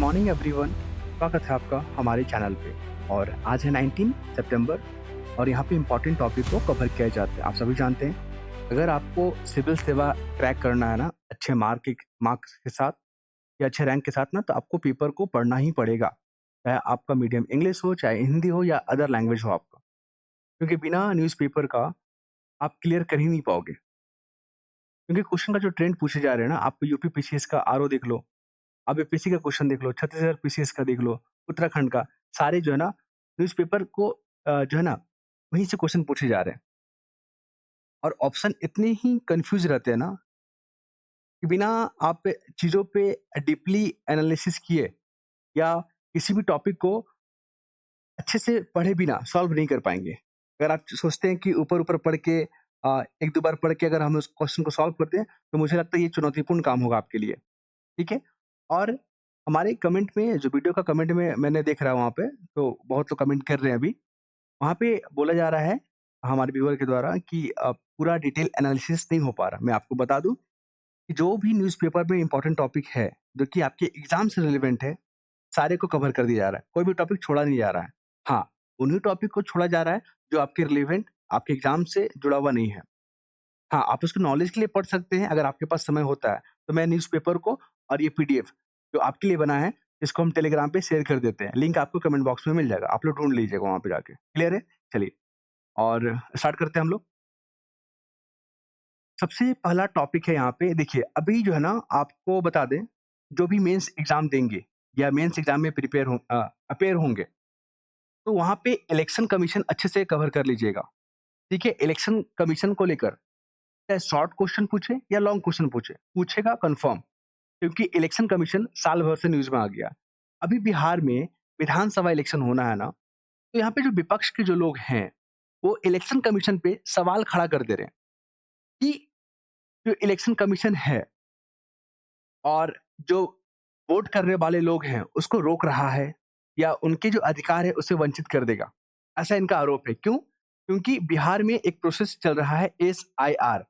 Morning everyone. स्वागत है आपका हमारे चैनल पे। और आज है 19 सितंबर और यहाँ पे इम्पोर्टेंट टॉपिक को कवर किया जाता है। आप सभी जानते हैं, अगर आपको सिविल सेवा क्रैक करना है ना अच्छे मार्क्स के साथ या अच्छे रैंक के साथ ना, तो आपको पेपर को पढ़ना ही पड़ेगा, चाहे आपका मीडियम इंग्लिश हो, चाहे हिंदी हो या अदर लैंग्वेज हो आपका। क्योंकि बिना न्यूज़पेपर का आप क्लियर कर ही नहीं पाओगे। क्योंकि क्वेश्चन का जो ट्रेंड पूछे जा रहे हैं ना, आप यूपी पीसीएस का आरओ देख लो, आप एपीएससी का क्वेश्चन देख लो, छत्तीसगढ़ पीसीएस का देख लो, उत्तराखंड का, सारे जो है ना न्यूज़पेपर को जो है ना वहीं से क्वेश्चन पूछे जा रहे हैं। और ऑप्शन इतने ही कन्फ्यूज़ रहते हैं ना कि बिना आप चीज़ों पे डीपली एनालिसिस किए या किसी भी टॉपिक को अच्छे से पढ़े बिना सॉल्व नहीं कर पाएँगे। अगर आप सोचते हैं कि ऊपर-ऊपर पढ़ के 1-2 बार पढ़ के अगर हम उस क्वेश्चन को सॉल्व करते हैं, तो मुझे लगता है ये चुनौतीपूर्ण काम होगा आपके लिए। ठीक है? और हमारे कमेंट में जो वीडियो का कमेंट में मैंने देख रहा हूँ वहाँ पे, तो बहुत लोग कमेंट कर रहे हैं अभी। वहाँ पे बोला जा रहा है हमारे व्यूअर के द्वारा कि पूरा डिटेल एनालिसिस नहीं हो पा रहा। मैं आपको बता दूँ कि जो भी न्यूज़पेपर में इम्पोर्टेंट टॉपिक है, जो कि आपके एग्ज़ाम से रिलेवेंट है, सारे को कवर कर दिया जा रहा है। कोई भी टॉपिक छोड़ा नहीं जा रहा है। हाँ, उन्हीं टॉपिक को छोड़ा जा रहा है जो आपके रिलेवेंट आपके एग्ज़ाम से जुड़ा हुआ नहीं है। हाँ, आप उसको नॉलेज के लिए पढ़ सकते हैं अगर आपके पास समय होता है। तो मैं न्यूज़पेपर को और ये पीडीएफ जो आपके लिए बना है, इसको हम टेलीग्राम पे शेयर कर देते हैं। लिंक आपको कमेंट बॉक्स में मिल जाएगा। आप लोग ढूँढ लीजिएगा वहाँ पे जाके। क्लियर है? चलिए और स्टार्ट करते हैं हम लोग। सबसे पहला टॉपिक है यहाँ पे देखिए, अभी जो है ना आपको बता दें, जो भी मेंस एग्ज़ाम देंगे या मेंस एग्ज़ाम में अपीयर होंगे, तो वहाँ पे इलेक्शन कमीशन अच्छे से कवर कर लीजिएगा। ठीक है? इलेक्शन कमीशन को लेकर चाहे शॉर्ट क्वेश्चन पूछे या लॉन्ग क्वेश्चन पूछे, पूछेगा कन्फर्म। क्योंकि इलेक्शन कमीशन साल भर से न्यूज़ में आ गया। अभी बिहार में विधानसभा इलेक्शन होना है ना, तो यहाँ पे जो विपक्ष के जो लोग हैं, वो इलेक्शन कमीशन पे सवाल खड़ा कर दे रहे हैं कि जो इलेक्शन कमीशन है और जो वोट करने वाले लोग हैं, उसको रोक रहा है या उनके जो अधिकार है, उससे वंचित कर देगा। ऐसा इनका आरोप है। क्यों? क्योंकि बिहार में एक प्रोसेस चल रहा है एसआईआर।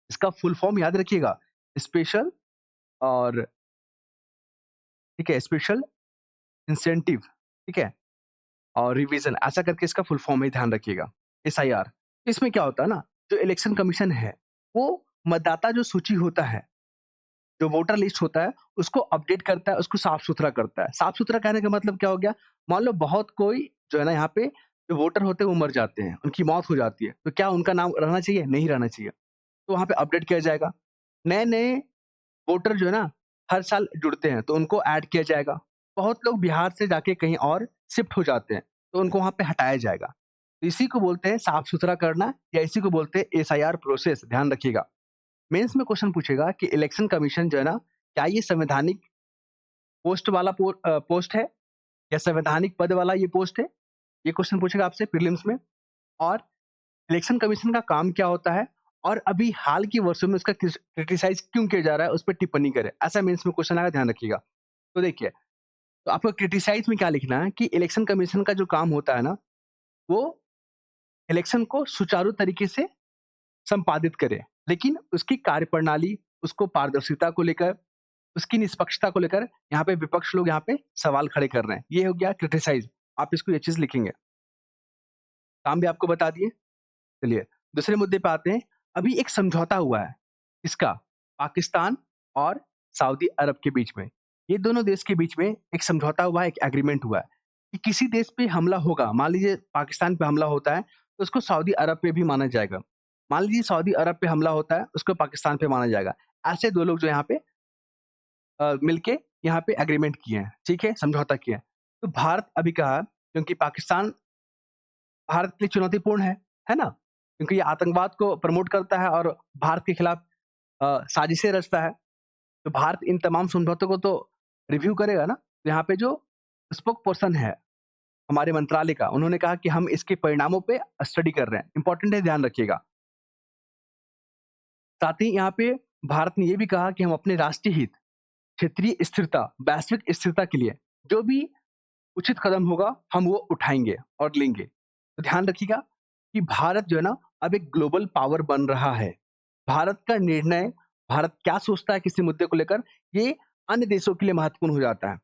इसका फुल फॉर्म याद रखिएगा, स्पेशल और ठीक है, स्पेशल इंसेंटिव, ठीक है? और रिवीजन ऐसा करके इसका फुल फॉर्म है, ध्यान रखिएगा, एसआईआर। इसमें क्या होता है ना, जो इलेक्शन कमीशन है, वो मतदाता जो सूची होता है, जो वोटर लिस्ट होता है, उसको अपडेट करता है, उसको साफ-सुथरा करता है। साफ-सुथरा कहने का मतलब क्या हो गया? मान लो बहुत कोई जो है ना यहाँ पे जो वोटर होते हैं वो मर जाते हैं, उनकी मौत हो जाती है, तो क्या उनका नाम रहना चाहिए? नहीं रहना चाहिए। तो वहाँ पे अपडेट किया जाएगा। नए-नए वोटर जो है ना, हर साल जुड़ते हैं, तो उनको ऐड किया जाएगा। बहुत लोग बिहार से जाके कहीं और शिफ्ट हो जाते हैं, तो उनको वहाँ पे हटाया जाएगा। इसी को बोलते हैं साफ-सुथरा करना या इसी को बोलते हैं एसआईआर प्रोसेस, ध्यान रखिएगा। मेंस में क्वेश्चन पूछेगा कि इलेक्शन कमीशन जो है ना, क्या ये संवैधानिक पोस्ट है या संवैधानिक पद वाला ये पोस्ट है? ये क्वेश्चन पूछेगा आपसे प्रीलिम्स में। और इलेक्शन कमीशन का काम क्या होता है और अभी हाल के वर्षों में उसका क्रिटिसाइज़ क्यों किया जा रहा है, उस पे टिप्पणी करें। ऐसा मेंस में क्वेश्चन आएगा, ध्यान रखिएगा। तो देखिए, तो आपको क्रिटिसाइज़ में क्या लिखना है कि इलेक्शन कमीशन का जो काम होता है ना, वो इलेक्शन को सुचारू तरीके से संपादित करे। लेकिन उसकी कार्यप्रणाली, उसको पारदर्शिता को लेकर, उसकी निष्पक्षता को लेकर यहाँ पे विपक्ष लोग यहाँ पे सवाल खड़े कर रहे हैं। ये हो गया क्रिटिसाइज़। आप इसको ये चीज़ लिखेंगे। काम भी आपको बता दिए। चलिए, दूसरे मुद्दे पे आते हैं। अभी एक समझौता हुआ है। किसका? पाकिस्तान और सऊदी अरब के बीच में। ये दोनों देश के बीच में एक समझौता हुआ है, एक एग्रीमेंट हुआ है कि किसी देश पे हमला होगा, मान लीजिए पाकिस्तान पे हमला होता है, तो उसको सऊदी अरब पे भी माना जाएगा। मान लीजिए सऊदी अरब पे हमला होता है, उसको पाकिस्तान पे माना जाएगा। ऐसे 2 लोग जो यहाँ पे मिलके यहाँ पे एग्रीमेंट किए हैं, ठीक है? समझौता किया है। तो भारत अभी कहा, क्योंकि पाकिस्तान भारत के लिए चुनौतीपूर्ण है ना? क्योंकि ये आतंकवाद को प्रमोट करता है और भारत के खिलाफ साजिशें रचता है। तो भारत इन तमाम समझौतों को तो रिव्यू करेगा ना। तो यहाँ पे जो स्पोक पर्सन है हमारे मंत्रालय का, उन्होंने कहा कि हम इसके परिणामों पे स्टडी कर रहे हैं। इम्पोर्टेंट है, ध्यान रखिएगा। साथ ही यहाँ पे भारत ने ये भी कहा कि हम अपने राष्ट्रीय हित, क्षेत्रीय स्थिरता, वैश्विक स्थिरता के लिए जो भी उचित कदम होगा, हम वो उठाएँगे और लेंगे। तो ध्यान रखिएगा कि भारत जो है ना, अब एक ग्लोबल पावर बन रहा है। भारत का निर्णय, भारत क्या सोचता है किसी मुद्दे को लेकर, ये अन्य देशों के लिए महत्वपूर्ण हो जाता है।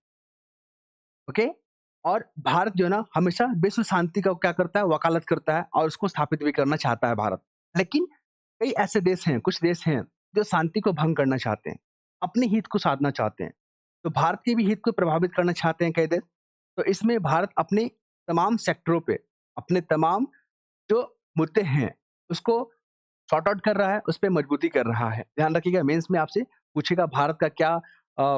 ओके? और भारत जो है ना हमेशा विश्व शांति का क्या करता है, वकालत करता है और उसको स्थापित भी करना चाहता है भारत। लेकिन कई ऐसे देश हैं, कुछ देश हैं जो शांति को भंग करना चाहते हैं, अपने हित को साधना चाहते हैं। तो भारत के भी हित को प्रभावित करना चाहते हैं कई देश। तो इसमें भारत अपने तमाम सेक्टरों पे, अपने तमाम जो मुद्दे हैं, उसको सॉर्ट आउट कर रहा है, उस पे मजबूती कर रहा है। ध्यान रखिएगा मेंस में आपसे पूछेगा भारत का क्या अ,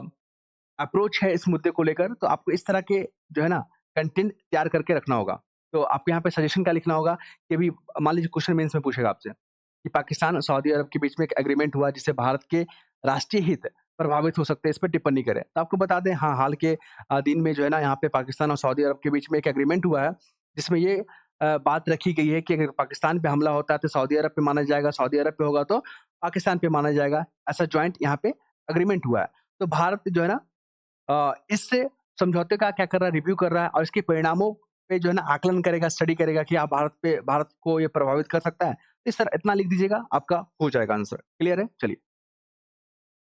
अप्रोच है इस मुद्दे को लेकर, तो आपको इस तरह के जो है ना कंटेंट तैयार करके रखना होगा। तो आपको यहाँ पे सजेशन क्या लिखना होगा कि अभी मान लीजिए क्वेश्चन मेंस में पूछेगा आपसे कि पाकिस्तान और सऊदी अरब के बीच में एक एग्रीमेंट हुआ जिससे भारत के राष्ट्रीय हित प्रभावित हो सकते हैं, इस पे टिप्पणी करें। तो आपको बता दें हाँ, हाल के दिन में जो है ना यहाँ पे पाकिस्तान और सऊदी अरब के बीच में एक एग्रीमेंट हुआ है, जिसमें ये बात रखी गई है कि अगर पाकिस्तान पे हमला होता है तो सऊदी अरब पे माना जाएगा, सऊदी अरब पे होगा तो पाकिस्तान पे माना जाएगा। ऐसा जॉइंट यहाँ पे एग्रीमेंट हुआ है। तो भारत जो है ना इससे समझौते का क्या कर रहा है, रिव्यू कर रहा है और इसके परिणामों पे जो है ना आकलन करेगा, स्टडी करेगा कि भारत को ये प्रभावित कर सकता है। इस तरह इतना लिख दीजिएगा, आपका हो जाएगा आंसर। क्लियर है? चलिए,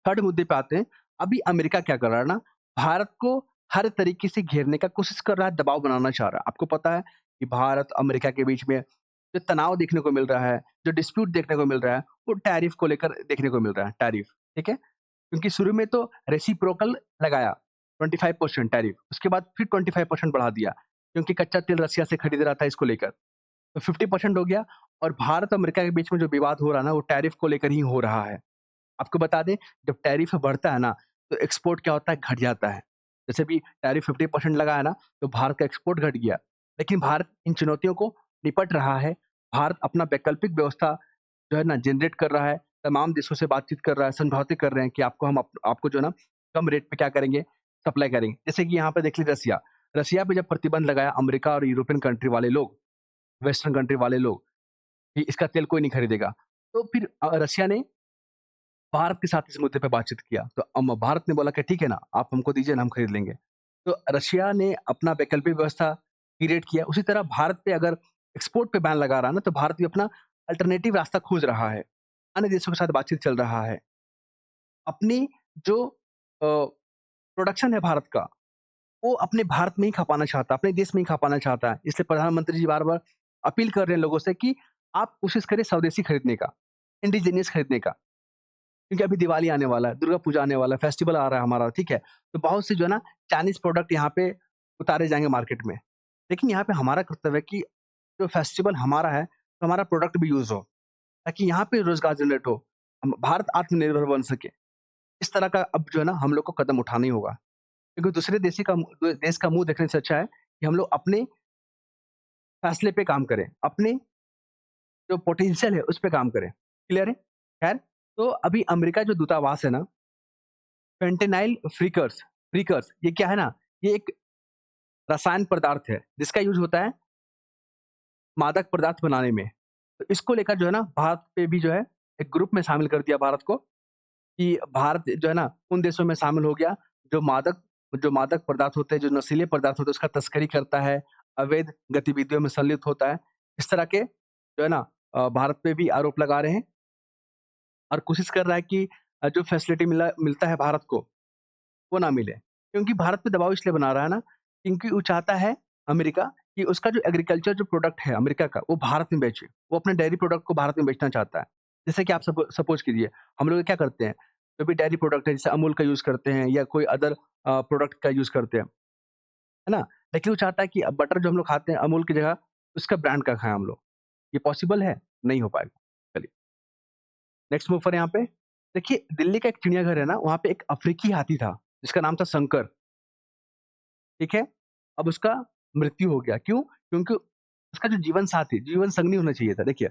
थर्ड मुद्दे पे आते हैं। अभी अमेरिका क्या कर रहा है ना, भारत को हर तरीके से घेरने का कोशिश कर रहा है, दबाव बनाना चाह रहा है। आपको पता है कि भारत, अमेरिका के बीच में जो तनाव देखने को मिल रहा है, जो डिस्प्यूट देखने को मिल रहा है, वो टैरिफ को लेकर देखने को मिल रहा है, टैरिफ, ठीक है? क्योंकि शुरू में तो रेसिप्रोकल लगाया 25% टैरिफ, उसके बाद फिर 25% बढ़ा दिया, क्योंकि कच्चा तेल रसिया से खरीद रहा था इसको लेकर। तो 50% हो गया और भारत और अमेरिका के बीच में जो विवाद हो रहा है ना, वो टैरिफ को लेकर ही हो रहा है। आपको बता दें, जब टैरिफ बढ़ता है ना, तो एक्सपोर्ट क्या होता है, घट जाता है। जैसे भी टैरिफ 50% लगा है ना, तो भारत का एक्सपोर्ट घट गया। लेकिन भारत इन चुनौतियों को निपट रहा है। भारत अपना वैकल्पिक व्यवस्था जो है ना जनरेट कर रहा है, तमाम देशों से बातचीत कर रहा है, समझौते कर रहे हैं कि आपको जो है ना कम रेट पे क्या करेंगे, सप्लाई करेंगे। जैसे कि यहाँ पे देख लीजिए रसिया, रसिया पे जब प्रतिबंध लगाया अमेरिका और यूरोपियन कंट्री वाले लोग, वेस्टर्न कंट्री वाले लोग, कि इसका तेल कोई नहीं खरीदेगा। तो फिर रसिया ने भारत के साथ इस मुद्दे पे बातचीत किया। तो भारत ने बोला कि ठीक है ना, आप हमको दीजिए ना, हम खरीद लेंगे। तो रशिया ने अपना वैकल्पिक व्यवस्था क्रिएट किया। उसी तरह भारत पे अगर एक्सपोर्ट पे बैन लगा रहा है ना, तो भारत भी अपना अल्टरनेटिव रास्ता खोज रहा है। अन्य देशों के साथ बातचीत चल रहा है। अपनी जो प्रोडक्शन है भारत का, वो अपने भारत में ही खपाना चाहता है, अपने देश में ही खपाना चाहता है। इसलिए प्रधानमंत्री जी बार-बार अपील कर रहे हैं लोगों से कि आप कोशिश करें स्वदेशी खरीदने का, इंडिजीनियस खरीदने का। क्योंकि अभी दिवाली आने वाला है, दुर्गा पूजा आने वाला है, फेस्टिवल आ रहा है हमारा, ठीक है? तो बहुत से जो है ना चाइनीज़ प्रोडक्ट यहाँ पे उतारे जाएँगे मार्केट में। लेकिन यहाँ पे हमारा कर्तव्य है कि जो फेस्टिवल हमारा है, तो हमारा प्रोडक्ट भी यूज़ हो, ताकि यहाँ पे रोज़गार जनरेट हो, हम भारत आत्मनिर्भर बन सके। इस तरह का अब जो है ना हम लोग को कदम उठाना ही होगा। क्योंकि दूसरे देश का मुँह देखने से अच्छा है कि हम लोग अपने फैसले पे काम करें, अपने जो पोटेंशियल है उस पे काम करें। क्लियर है? खैर, तो अभी अमेरिका जो दूतावास है ना, फेंटेनाइल फ्रीकर्स ये क्या है ना, ये एक रसायन पदार्थ है, जिसका यूज़ होता है मादक पदार्थ बनाने में। तो इसको लेकर जो है ना भारत पे भी जो है एक ग्रुप में शामिल कर दिया भारत को, कि भारत जो है ना उन देशों में शामिल हो गया जो मादक पदार्थ होते हैं, जो नशीले पदार्थ होते हैं उसका तस्करी करता है, अवैध गतिविधियों में संलिप्त होता है। इस तरह के जो है ना भारत पे भी आरोप लगा रहे हैं और कोशिश कर रहा है कि जो फैसिलिटी मिलता है भारत को, वो ना मिले। क्योंकि भारत पे दबाव इसलिए बना रहा है ना, क्योंकि वो चाहता है अमेरिका कि उसका जो एग्रीकल्चर जो प्रोडक्ट है अमेरिका का, वो भारत में बेचे। वो अपने डेयरी प्रोडक्ट को भारत में बेचना चाहता है। जैसे कि आप सपोज़ कीजिए, हम लोग क्या करते हैं, जो भी डेयरी प्रोडक्ट है जैसे अमूल का यूज़ करते हैं या कोई अदर प्रोडक्ट का यूज़ करते हैं, है ना? लेकिन वो चाहता है कि बटर जो हम लोग खाते हैं अमूल की जगह उसका ब्रांड का खाएँ हम लोग। ये पॉसिबल है? नहीं हो पाएगा। चलिए, नेक्स्ट मूव करें यहाँ पे। देखिए, दिल्ली का एक चिड़ियाघर है ना, वहाँ पे एक अफ्रीकी हाथी था, जिसका नाम था शंकर। ठीक है? अब उसका मृत्यु हो गया, क्यों? क्योंकि उसका जो जीवन साथी, जीवन संगनी होना चाहिए था। देखिए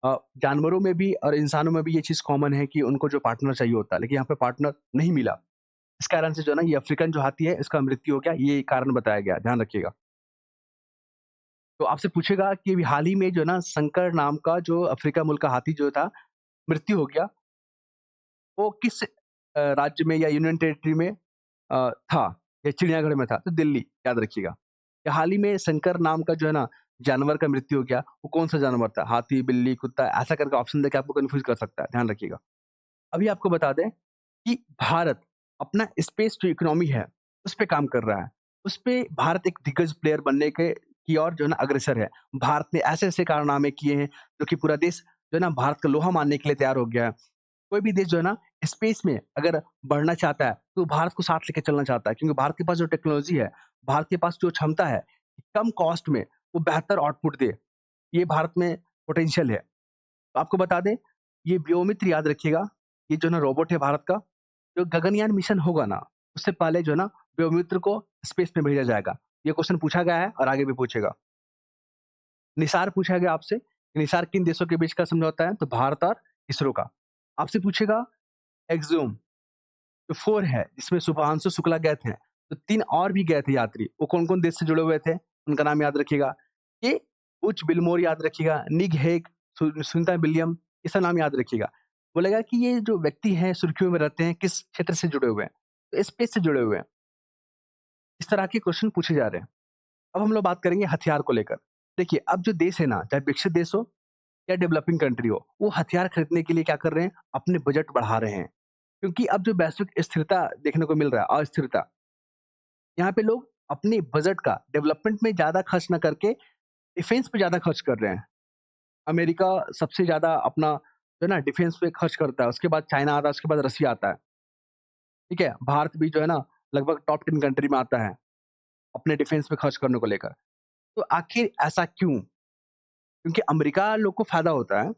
जानवरों में भी और इंसानों में भी ये चीज़ कॉमन है कि उनको जो पार्टनर चाहिए होता है, लेकिन यहाँ पे पार्टनर नहीं मिला। इस कारण से जो है ना ये अफ्रीकन जो हाथी है, इसका मृत्यु हो गया, ये कारण बताया गया, ध्यान रखिएगा। तो आपसे पूछेगा कि अभी हाल ही में जो है ना शंकर नाम का जो अफ्रीका मूल का हाथी जो था, मृत्यु हो गया, वो किस राज्य में या यूनियन टेरिटरी में था, या चिड़ियाघर में था, तो दिल्ली, याद रखिएगा। या हाल ही में शंकर नाम का जो है ना जानवर का मृत्यु हो गया, वो कौन-सा जानवर था? हाथी, बिल्ली, कुत्ता, ऐसा करके ऑप्शन देके आपको कन्फ्यूज़ कर सकता है, ध्यान रखिएगा। अभी आपको बता दें कि भारत अपना स्पेस जो इकोनॉमी है, उस पे काम कर रहा है। उसपे भारत एक दिग्गज प्लेयर बनने के की ओर जो है ना अग्रसर है। भारत ने ऐसे-ऐसे कारनामे किए हैं, जो कि पूरा देश जो है ना भारत का लोहा मानने के लिए तैयार हो गया है। कोई भी देश जो है ना स्पेस में अगर बढ़ना चाहता है, तो भारत को साथ लेके चलना चाहता है, क्योंकि भारत के पास जो टेक्नोलॉजी है, भारत के पास जो क्षमता है, कम कॉस्ट में वो बेहतर आउटपुट दे, ये भारत में पोटेंशियल है। तो आपको बता दें, ये व्योमित्र याद रखिएगा, ये जो है ना रोबोट है भारत का, जो गगनयान मिशन होगा ना, उससे पहले जो है ना व्योमित्र को स्पेस में भेजा जाएगा। ये क्वेश्चन पूछा गया है और आगे भी पूछेगा। निसार पूछा गया आपसे, कि निसार किन देशों के बीच का समझौता है? तो भारत और इसरो का। आपसे पूछेगा एक्सोम जो 4 है, जिसमें शुभांशु शुक्ला गए थे, तो 3 और भी गए थे यात्री। वो कौन-कौन देश से जुड़े हुए थे? उनका नाम याद रखिएगा। ये बुच बिलमोर याद रखिएगा, निक हेग, सुनीता विलियम, ये सब नाम याद रखिएगा। बोलेगा कि ये जो व्यक्ति हैं, सुर्खियों में रहते हैं, किस क्षेत्र से जुड़े हुए हैं? तो स्पेस से जुड़े हुए हैं। इस तरह के क्वेश्चन पूछे जा रहे हैं। अब हम लोग बात करेंगे हथियार को लेकर। देखिए, अब जो देश है ना, चाहे विकसित देश हो या डेवलपिंग कंट्री हो, वो हथियार खरीदने के लिए क्या कर रहे हैं? अपने बजट बढ़ा रहे हैं। क्योंकि अब जो वैश्विक स्थिरता देखने को मिल रहा है, अस्थिरता, यहाँ पे लोग अपने बजट का डेवलपमेंट में ज़्यादा खर्च ना करके डिफेंस पे ज़्यादा खर्च कर रहे हैं। अमेरिका सबसे ज़्यादा अपना जो है ना डिफेंस पे खर्च करता है, उसके बाद चाइना आता है, उसके बाद रसिया आता है, ठीक है? भारत भी जो है ना लगभग टॉप 10 कंट्री में आता है, अपने डिफेंस पे खर्च करने को लेकर। तो आखिर ऐसा क्यों? क्योंकि अमेरिका लोग को फ़ायदा होता है,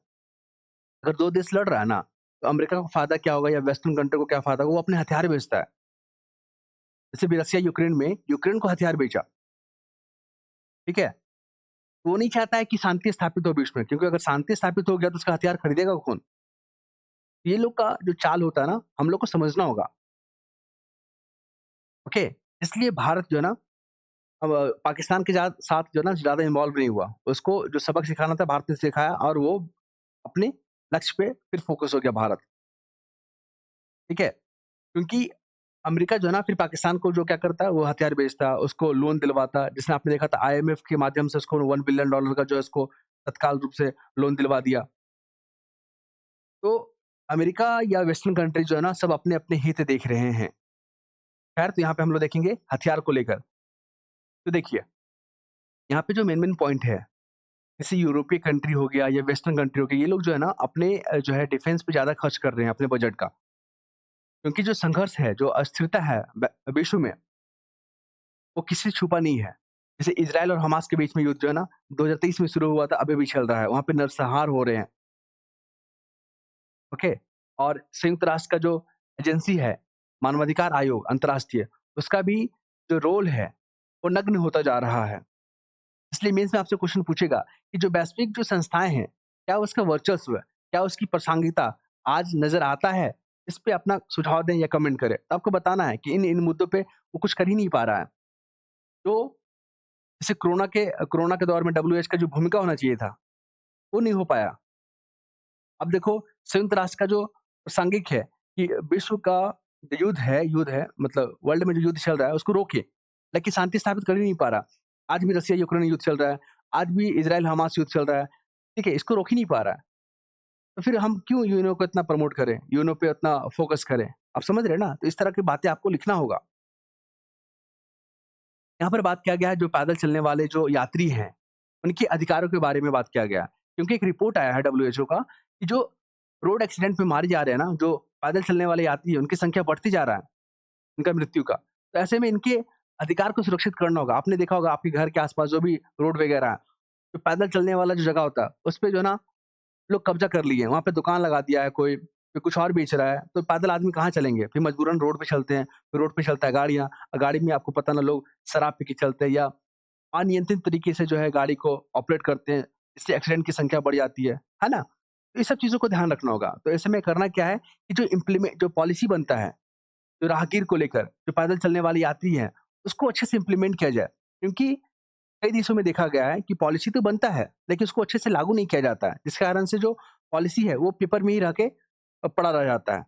अगर 2 देश लड़ रहा है ना, तो अमेरिका को फ़ायदा क्या होगा या वेस्टर्न कंट्री को क्या फ़ायदा होगा? वो अपने हथियार बेचता है। जैसे भी रसिया यूक्रेन में यूक्रेन को हथियार बेचा, ठीक है? वो नहीं चाहता है कि शांति स्थापित हो विश्व में, क्योंकि अगर शांति स्थापित हो गया तो उसका हथियार खरीदेगा कौन? ये लोग का जो चाल होता है ना, हम लोग को समझना होगा, ओके? इसलिए भारत जो है ना अब पाकिस्तान के साथ जो है ना ज़्यादा इन्वॉल्व नहीं हुआ। उसको जो सबक सिखाना था भारत ने सिखाया और वो अपने लक्ष्य पे फिर फ़ोकस हो गया भारत, ठीक है? क्योंकि अमेरिका जो है ना फिर पाकिस्तान को जो क्या करता है वो हथियार बेचता है, उसको लोन दिलवाता है। जिसने आपने देखा था आईएमएफ के माध्यम से उसको $1 बिलियन डॉलर का जो है उसको तत्काल रूप से लोन दिलवा दिया। तो अमेरिका या वेस्टर्न कंट्री जो है ना सब अपने-अपने हित देख रहे हैं। खैर तो यहाँ पे हम लोग देखेंगे हथियार को लेकर। तो देखिए, यहाँ पे जो मेन-मेन पॉइंट है, जैसे यूरोपीय कंट्री हो गया या वेस्टर्न कंट्री हो गई, ये लोग जो है ना अपने जो है डिफेंस पे ज़्यादा खर्च कर रहे हैं अपने बजट का। क्योंकि जो संघर्ष है, जो अस्थिरता है विश्व में, वो किसी से छुपा नहीं है। जैसे इज़राइल और हमास के बीच में युद्ध जो है ना 2023 में शुरू हुआ था, अभी भी चल रहा है। वहाँ पे नरसंहार हो रहे हैं, ओके? और संयुक्त राष्ट्र का जो एजेंसी है, मानवाधिकार आयोग अंतर्राष्ट्रीय, उसका भी जो रोल है, वो नग्न होता जा रहा है। इसलिए मेंस में आपसे क्वेश्चन पूछेगा कि जो वैश्विक जो संस्थाएँ हैं, क्या उसका वर्चस्व, क्या उसकी प्रासंगिकता आज नज़र आता है? इस पे अपना सुझाव दें या कमेंट करें। तो आपको बताना है कि इन मुद्दों पे वो कुछ कर ही नहीं पा रहा है। तो जैसे कोरोना के दौर में डब्ल्यूएच का जो भूमिका होना चाहिए था, वो नहीं हो पाया। अब देखो संयुक्त राष्ट्र का जो प्रासंगिक है कि विश्व का जो युद्ध है मतलब वर्ल्ड में जो युद्ध चल रहा है उसको रोके, लेकिन शांति स्थापित कर ही नहीं पा रहा। आज भी रसिया यूक्रेन युद्ध चल रहा है, आज भी इज़राइल हमास युद्ध चल रहा है, ठीक है? इसको रोक ही नहीं पा रहा है। तो फिर हम क्यों यूएनओ को इतना प्रमोट करें, यूएनओ पे इतना फोकस करें? आप समझ रहे हैं ना? तो इस तरह की बातें आपको लिखना होगा। यहाँ पर बात किया गया है जो पैदल चलने वाले जो यात्री हैं, उनके अधिकारों के बारे में बात किया गया है। क्योंकि एक रिपोर्ट आया है डब्ल्यूएचओ का कि जो रोड एक्सीडेंट में मारे जा रहे हैं ना, जो पैदल चलने वाले यात्री हैं, उनकी संख्या बढ़ती जा रहा है, उनका मृत्यु का। तो ऐसे में इनके अधिकार को सुरक्षित करना होगा। आपने देखा होगा आपके घर के आस-पास जो भी रोड वगैरह है, जो पैदल चलने वाला जो जगह होता है, उस पे जो है ना लोग कब्ज़ा कर लिए हैं। वहाँ पे दुकान लगा दिया है कोई कुछ और बेच रहा है, तो पैदल आदमी कहाँ चलेंगे? फिर मजबूरन रोड पे चलते हैं, फिर रोड पे चलता है गाड़ियाँ, गाड़ी में आपको पता ना लोग शराब पी के चलते हैं या अनियंत्रित तरीके से जो है गाड़ी को ऑपरेट करते हैं, इससे एक्सीडेंट की संख्या बढ़ जाती है ना? तो ये सब चीज़ों को ध्यान रखना होगा। तो ऐसे में करना क्या है कि जो पॉलिसी बनता है, जो राहगीर को लेकर, जो पैदल चलने वाले यात्री हैं, उसको अच्छे से इम्प्लीमेंट किया जाए। क्योंकि कई देशों में देखा गया है कि पॉलिसी तो बनता है, लेकिन उसको अच्छे से लागू नहीं किया जाता है, जिस कारण से जो पॉलिसी है, वो पेपर में ही रह के पड़ा रह जाता है।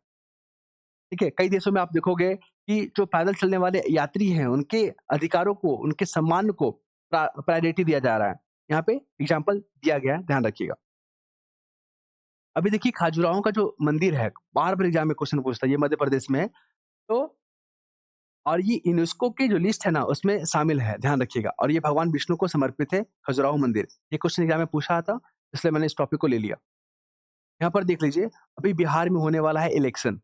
ठीक है? कई देशों में आप देखोगे कि जो पैदल चलने वाले यात्री हैं, उनके अधिकारों को, उनके सम्मान को प्रायोरिटी दिया जा रहा है। यहाँ पे एग्ज़ाम्पल दिया गया है, ध्यान रखिएगा। अभी देखिए खाजुराहो का जो मंदिर है, बार-बार एग्ज़ाम में क्वेश्चन पूछता है, ये मध्य प्रदेश में है। तो और ये यूनेस्को की जो लिस्ट है ना, उसमें शामिल है, ध्यान रखिएगा। और ये भगवान विष्णु को समर्पित है, खजुराहो मंदिर। ये क्वेश्चन एग्ज़ाम में पूछा था, इसलिए मैंने इस टॉपिक को ले लिया। यहाँ पर देख लीजिए, अभी बिहार में होने वाला है इलेक्शन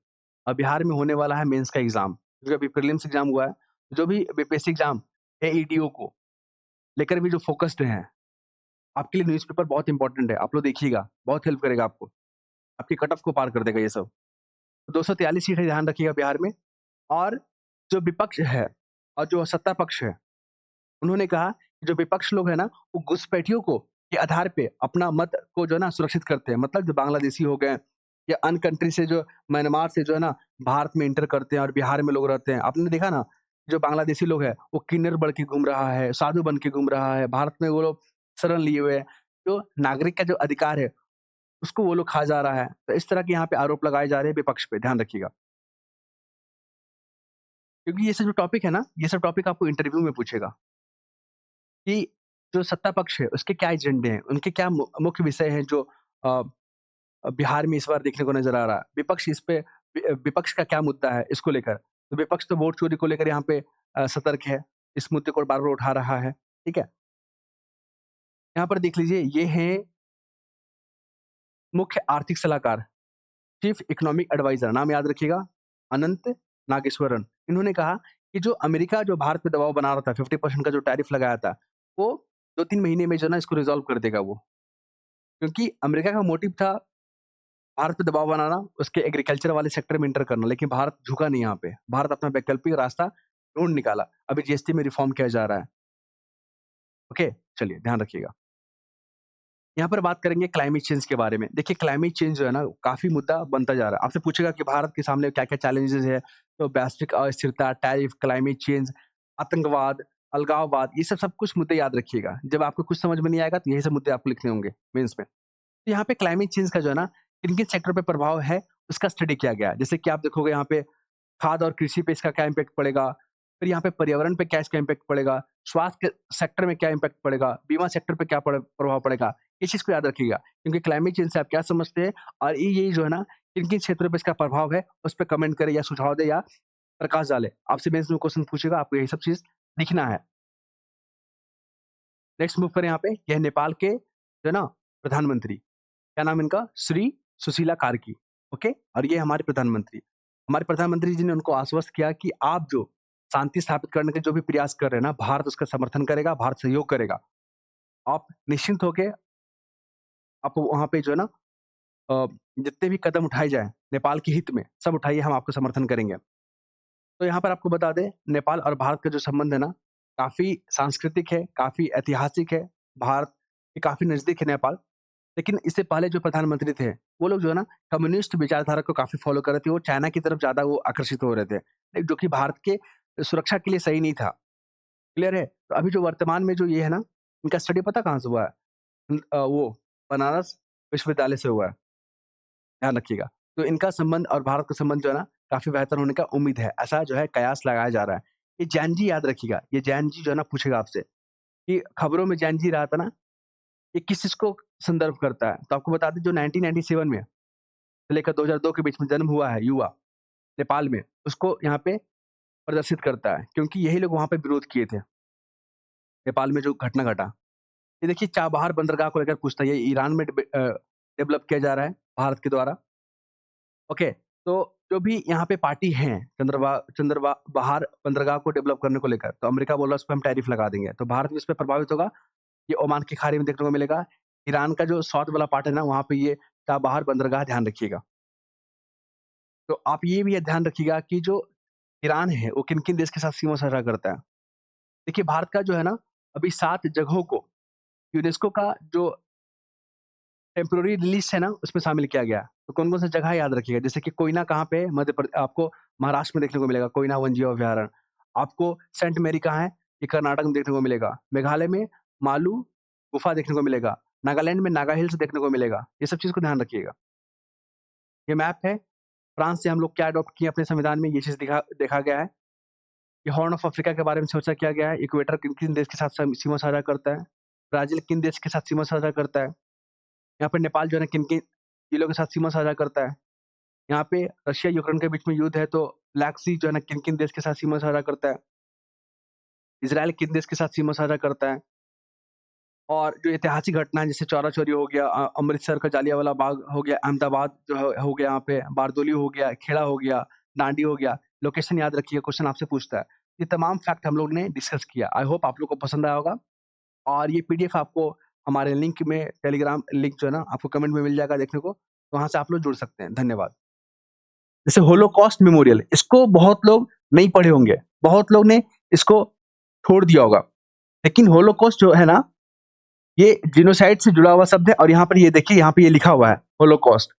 और बिहार में होने वाला है मेंस का एग्ज़ाम। जो अभी प्रीलिम्स एग्ज़ाम हुआ है, जो भी बीपीएससी एग्ज़ाम एईडीओ को लेकर भी जो फ़ोकस्ड हैं, आपके लिए न्यूज़पेपर बहुत इम्पोर्टेंट है। आप लोग देखिएगा, बहुत हेल्प करेगा आपको। आपकी कट ऑफ को पार कर देगा ये सब। 243 सीट है, ध्यान रखिएगा बिहार में। और जो विपक्ष है और जो सत्ता पक्ष है, उन्होंने कहा कि जो विपक्ष लोग हैं ना, वो घुसपैठियों को के आधार पे अपना मत को जो है ना सुरक्षित करते हैं। मतलब जो बांग्लादेशी हो गए या अन्य कंट्री से जो म्यांमार से जो है ना भारत में एंटर करते हैं और बिहार में लोग रहते हैं। आपने देखा ना, जो बांग्लादेशी लोग हैं, वो किन्नर बन के घूम रहा है, साधु बन के घूम रहा है, भारत में वो लोग शरण लिए हुए हैं। जो नागरिक का जो अधिकार है, उसको वो लोग खा जा रहा है। तो इस तरह के यहाँ पे आरोप लगाए जा रहे हैं विपक्ष पे, ध्यान रखिएगा। क्योंकि ये सब जो टॉपिक है ना, ये सब टॉपिक आपको इंटरव्यू में पूछेगा कि जो सत्ता पक्ष है, उसके क्या एजेंडे हैं, उनके क्या मुख्य विषय हैं जो अ बिहार में इस बार देखने को नज़र आ रहा है। विपक्ष इस पे विपक्ष का क्या मुद्दा है इसको लेकर? तो विपक्ष तो वोट चोरी को लेकर यहाँ पे सतर्क है। इस मुद्दे को बार-बार उठा रहा है, ठीक है? यहाँ पर देख लीजिए, ये हैं मुख्य आर्थिक सलाहकार, चीफ इकोनॉमिक एडवाइज़र, नाम याद रखिएगा, अनंत नागेश्वरन। इन्होंने कहा कि जो अमेरिका जो भारत पे दबाव बना रहा था, 50% का जो टैरिफ लगाया था, वो 2-3 महीने में जो है ना इसको रिज़ॉल्व कर देगा वो। क्योंकि अमेरिका का मोटिव था भारत पे दबाव बनाना, उसके एग्रीकल्चर वाले सेक्टर में एंटर करना, लेकिन भारत झुका नहीं यहाँ पे। भारत अपना वैकल्पिक रास्ता ढूँढ निकाला। अभी जीएसटी में रिफ़ॉर्म किया जा रहा है। ओके? चलिए ध्यान रखिएगा। यहाँ पर बात करेंगे क्लाइमेट चेंज के बारे में। देखिए क्लाइमेट चेंज जो है ना काफ़ी मुद्दा बनता जा रहा है। आपसे पूछेगा कि भारत के सामने क्या-क्या चैलेंजेज़ है? तो वैश्विक अस्थिरता, टैरिफ, क्लाइमेट चेंज, आतंकवाद, अलगाववाद, ये सब कुछ मुद्दे याद रखिएगा। जब आपको कुछ समझ में नहीं आएगा तो यही सब मुद्दे आपको लिखने होंगे मेंस में। तो यहाँ पे क्लाइमेट चेंज का जो है ना, किन-किन सेक्टर पे प्रभाव है, उसका स्टडी किया गया है। जैसे कि आप देखोगे यहाँ पे खाद्य और कृषि पे इसका क्या इम्पैक्ट पड़ेगा, फिर यहाँ पे पर्यावरण पे क्या इसका इम्पैक्ट पड़ेगा, स्वास्थ्य के सेक्टर में क्या इम्पैक्ट पड़ेगा, बीमा सेक्टर पे क्या प्रभाव पड़ेगा, इस चीज़ को याद रखिएगा। क्योंकि क्लाइमेट चेंज से आप क्या समझते हैं और ये जो है ना, किन-किन क्षेत्रों पे इसका प्रभाव है, उस पे कमेंट करें या सुझाव दें या प्रकाश डालें। आपसे मेंस में क्वेश्चन पूछेगा, आपको यही सब चीज़ लिखना है। नेक्स्ट मूव करें यहाँ पे, यह नेपाल के जो है ना प्रधानमंत्री, क्या नाम है इनका? श्री सुशीला कार्की, ओके? और ये हमारे प्रधानमंत्री। हमारे प्रधानमंत्री जी ने उनको आश्वस्त किया कि आप जो शांति स्थापित करने के जो भी प्रयास कर रहे हैं ना, भारत उसका समर्थन करेगा, भारत सहयोग करेगा। आप निश्चिंत होके आप वहाँ पे जो है ना अ, जितने भी कदम उठाए जाएँ, नेपाल के हित में, सब उठाइए, हम आपको समर्थन करेंगे। तो यहाँ पर आपको बता दें, नेपाल और भारत का जो संबंध है ना, काफ़ी सांस्कृतिक है, काफ़ी ऐतिहासिक है। भारत के काफ़ी नज़दीक है नेपाल। लेकिन इससे पहले जो प्रधानमंत्री थे, वो लोग जो है ना कम्युनिस्ट विचारधारा को काफ़ी फ़ॉलो कर रहे थे, वो चाइना की तरफ ज़्यादा वो आकर्षित हो रहे थे, जो कि भारत के सुरक्षा के लिए सही नहीं था, क्लियर है? तो अभी जो वर्तमान में जो ये है ना, इनका स्टडी पता कहाँ से हुआ है? वो बनारस विश्वविद्यालय से हुआ है, ध्यान रखिएगा। तो इनका संबंध और भारत का संबंध जो है ना, काफ़ी बेहतर होने का उम्मीद है, ऐसा जो है कयास लगाया जा रहा है। ये जैन जी याद रखिएगा, ये जैन जी जो है ना पूछेगा आपसे कि खबरों में जैन जी रहा था ना, ये किस चीज़ को संदर्भ करता है? तो आपको बता दें जो 1997 में से लेकर 2002 के बीच में जन्म हुआ है युवा, नेपाल में, उसको यहाँ पे प्रदर्शित करता है, क्योंकि यही लोग वहाँ पे विरोध किए थे, नेपाल में जो घटना घटा। ये देखिए चाबहार बंदरगाह को लेकर पूछता है, ये ईरान में डेवलप किया जा रहा है भारत के द्वारा, ओके। तो जो भी यहाँ पे पार्टी हैं, बहार बंदरगाह को डेवलप करने को लेकर, तो अमेरिका बोल रहा है उस पे हम टैरिफ लगा देंगे, तो भारत भी इस पे प्रभावित होगा, ये ओमान की खाड़ी में देखने को मिलेगा। ईरान का जो साउथ वाला पार्ट है ना, वहाँ पे ये चाबहार बंदरगाह ध्यान रखिएगा। तो आप ये भी ध्यान रखिएगा कि जो ईरान है, वो किन-किन देश के साथ सीमा साझा करता है। देखिए भारत का जो है ना, अभी 7 जगहों को यूनेस्को का जो टेम्परेरी लिस्ट है ना, उसमें शामिल किया गया है। तो कौन-कौन सी जगह है याद रखिएगा, जैसे कि कोयना कहाँ पे है? आपको महाराष्ट्र में देखने को मिलेगा, कोयना वन्यजीव अभयारण्य। आपको सेंट मेरी कहाँ है? ये कर्नाटक में देखने को मिलेगा। मेघालय में मालू गुफा देखने को मिलेगा। नागालैंड में नागा हिल्स देखने को मिलेगा। ये सब चीज़ को ध्यान रखिएगा। ये मैप है, फ्रांस से हम लोग क्या अडॉप्ट किए अपने संविधान में, ये चीज़ देखा गया है। ये हॉर्न ऑफ अफ्रीका के बारे में चर्चा किया गया है, इक्वेटर किन-किन देश के साथ सीमा साझा करता है, ब्राज़ील किन देश के साथ सीमा साझा करता है, यहाँ पे नेपाल जो है ना किन-किन जिलों के साथ सीमा साझा करता है, यहाँ पे रशिया यूक्रेन के बीच में युद्ध है तो ब्लैक सी जो है ना किन-किन देश के साथ सीमा साझा करता है, इज़राइल किन देश के साथ सीमा साझा करता है और जो ऐतिहासिक घटना है जैसे चौरा-चौरी हो गया, अमृतसर का जलियांवाला बाग हो गया, अहमदाबाद जो हो गया यहाँ पे, बारदोली हो गया, खेड़ा हो गया, दांडी हो गया, लोकेशन याद रखिए क्वेश्चन आपसे पूछता है। ये तमाम फैक्ट हम लोग ने डिस्कस किया। आई होप आप लोग को पसंद आया होगा और ये पीडीएफ आपको हमारे लिंक में टेलीग्राम लिंक जो है ना आपको कमेंट में मिल जाएगा देखने को, तो वहाँ से आप लोग जुड़ सकते हैं। धन्यवाद। जैसे होलोकॉस्ट मेमोरियल, इसको बहुत लोग नहीं पढ़े होंगे, बहुत लोग ने इसको छोड़ दिया होगा। लेकिन होलोकॉस्ट जो है ना, ये जिनोसाइड से जुड़ा हुआ शब्द है और यहाँ पर ये देखिए, यहाँ पे ये लिखा हुआ है होलोकॉस्ट।